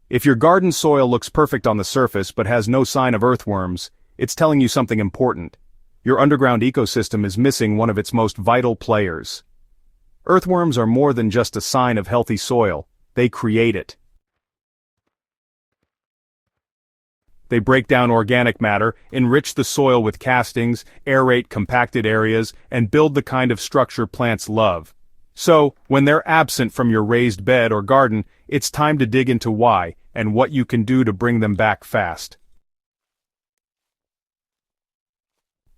If your garden soil looks perfect on the surface but has no sign of earthworms, it's telling you something important. Your underground ecosystem is missing one of its most vital players. Earthworms are more than just a sign of healthy soil, they create it. They break down organic matter, enrich the soil with castings, aerate compacted areas, and build the kind of structure plants love. So, when they're absent from your raised bed or garden, it's time to dig into why, and what you can do to bring them back fast.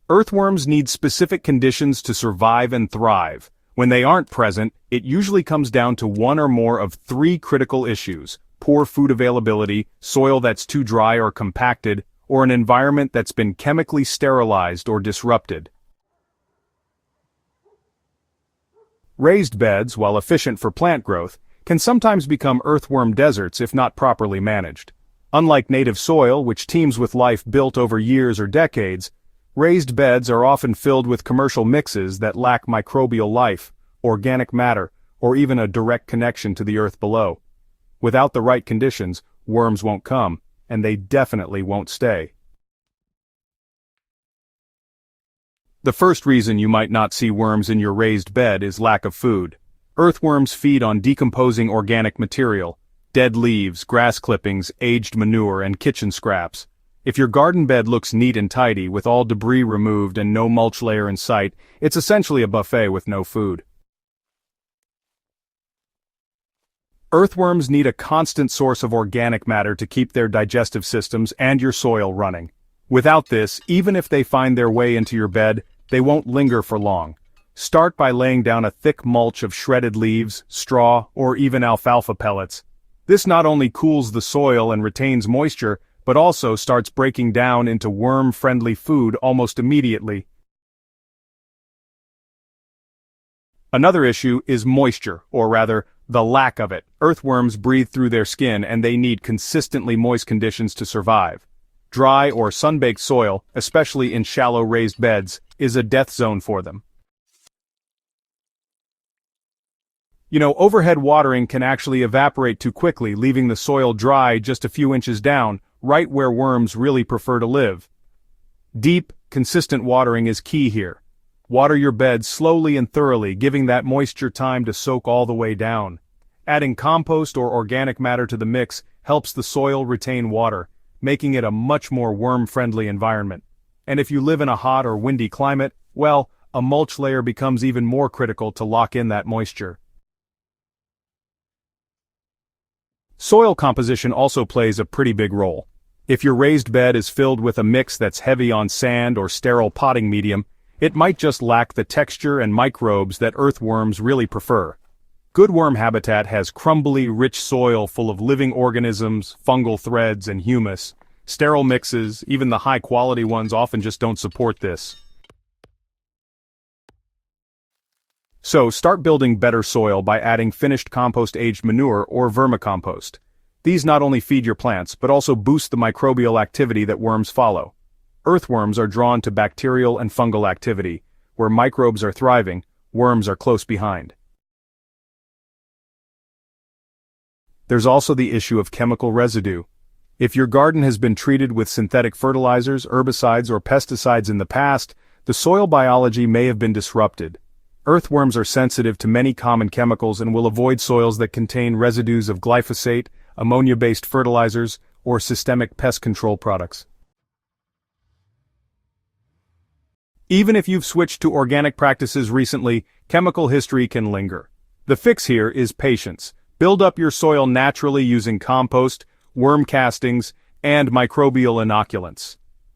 Earthworms need specific conditions to survive and thrive. When they aren't present, it usually comes down to one or more of three critical issues: poor food availability, soil that's too dry or compacted, or an environment that's been chemically sterilized or disrupted. Raised beds, while efficient for plant growth, can sometimes become earthworm deserts if not properly managed. Unlike native soil, which teems with life built over years or decades, raised beds are often filled with commercial mixes that lack microbial life, organic matter, or even a direct connection to the earth below. Without the right conditions, worms won't come, and they definitely won't stay. The first reason you might not see worms in your raised bed is lack of food. Earthworms feed on decomposing organic material: dead leaves, grass clippings, aged manure, and kitchen scraps. If your garden bed looks neat and tidy, with all debris removed and no mulch layer in sight, it's essentially a buffet with no food. Earthworms need a constant source of organic matter to keep their digestive systems and your soil running. Without this, even if they find their way into your bed, they won't linger for long. Start by laying down a thick mulch of shredded leaves, straw, or even alfalfa pellets. This not only cools the soil and retains moisture, but also starts breaking down into worm-friendly food almost immediately. Another issue is moisture, or rather, the lack of it. Earthworms breathe through their skin and they need consistently moist conditions to survive. Dry or sun-baked soil, especially in shallow raised beds, is a death zone for them. Overhead watering can actually evaporate too quickly, leaving the soil dry just a few inches down, right where worms really prefer to live. Deep, consistent watering is key here. Water your bed slowly and thoroughly, giving that moisture time to soak all the way down. Adding compost or organic matter to the mix helps the soil retain water, making it a much more worm-friendly environment. And if you live in a hot or windy climate, well, a mulch layer becomes even more critical to lock in that moisture. Soil composition also plays a pretty big role. If your raised bed is filled with a mix that's heavy on sand or sterile potting medium, it might just lack the texture and microbes that earthworms really prefer. Good worm habitat has crumbly, rich soil full of living organisms, fungal threads, and humus. Sterile mixes, even the high-quality ones, often just don't support this. So, start building better soil by adding finished compost-aged manure or vermicompost. These not only feed your plants, but also boost the microbial activity that worms follow. Earthworms are drawn to bacterial and fungal activity. Where microbes are thriving, worms are close behind. There's also the issue of chemical residue. If your garden has been treated with synthetic fertilizers, herbicides, or pesticides in the past, the soil biology may have been disrupted. Earthworms are sensitive to many common chemicals and will avoid soils that contain residues of glyphosate, ammonia-based fertilizers, or systemic pest control products. Even if you've switched to organic practices recently, chemical history can linger. The fix here is patience. Build up your soil naturally using compost, worm castings, and microbial inoculants.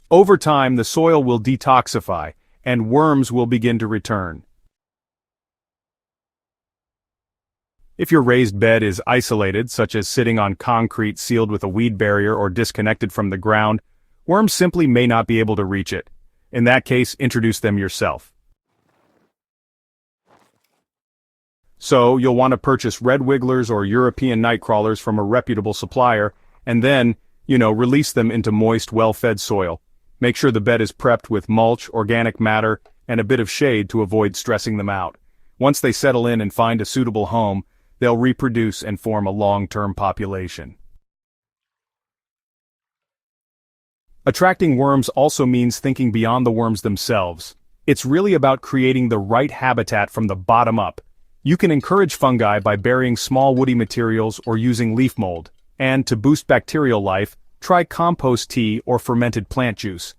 Over time, the soil will detoxify, and worms will begin to return. If your raised bed is isolated, such as sitting on concrete sealed with a weed barrier or disconnected from the ground, worms simply may not be able to reach it. In that case, introduce them yourself. So, you'll want to purchase red wigglers or European night crawlers from a reputable supplier, and then, release them into moist, well-fed soil. Make sure the bed is prepped with mulch, organic matter, and a bit of shade to avoid stressing them out. Once they settle in and find a suitable home, they'll reproduce and form a long-term population. Attracting worms also means thinking beyond the worms themselves. It's really about creating the right habitat from the bottom up. You can encourage fungi by burying small woody materials or using leaf mold. And to boost bacterial life, try compost tea or fermented plant juice.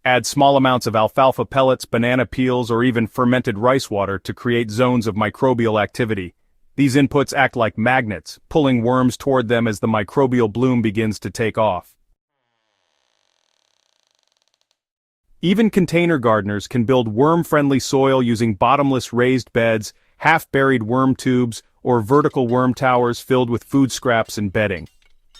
Add small amounts of alfalfa pellets, banana peels, or even fermented rice water to create zones of microbial activity. These inputs act like magnets, pulling worms toward them as the microbial bloom begins to take off. Even container gardeners can build worm-friendly soil using bottomless raised beds, half-buried worm tubes, or vertical worm towers filled with food scraps and bedding.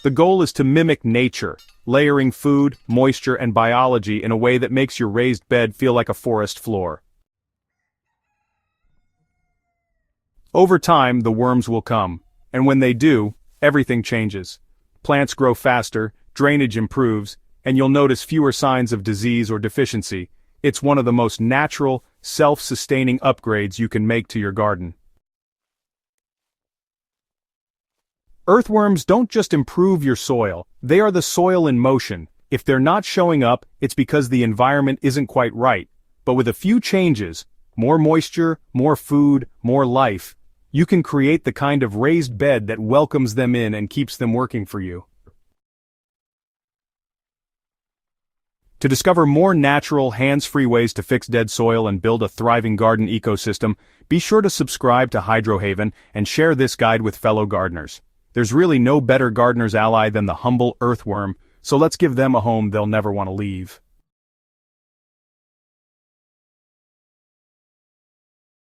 The goal is to mimic nature, layering food, moisture, and biology in a way that makes your raised bed feel like a forest floor. Over time, the worms will come, and when they do, everything changes. Plants grow faster, drainage improves, and you'll notice fewer signs of disease or deficiency. It's one of the most natural, self-sustaining upgrades you can make to your garden. Earthworms don't just improve your soil, they are the soil in motion. If they're not showing up, it's because the environment isn't quite right. But with a few changes, more moisture, more food, more life, you can create the kind of raised bed that welcomes them in and keeps them working for you. To discover more natural, hands-free ways to fix dead soil and build a thriving garden ecosystem, be sure to subscribe to Hydrohaven and share this guide with fellow gardeners. There's really no better gardener's ally than the humble earthworm, so let's give them a home they'll never want to leave.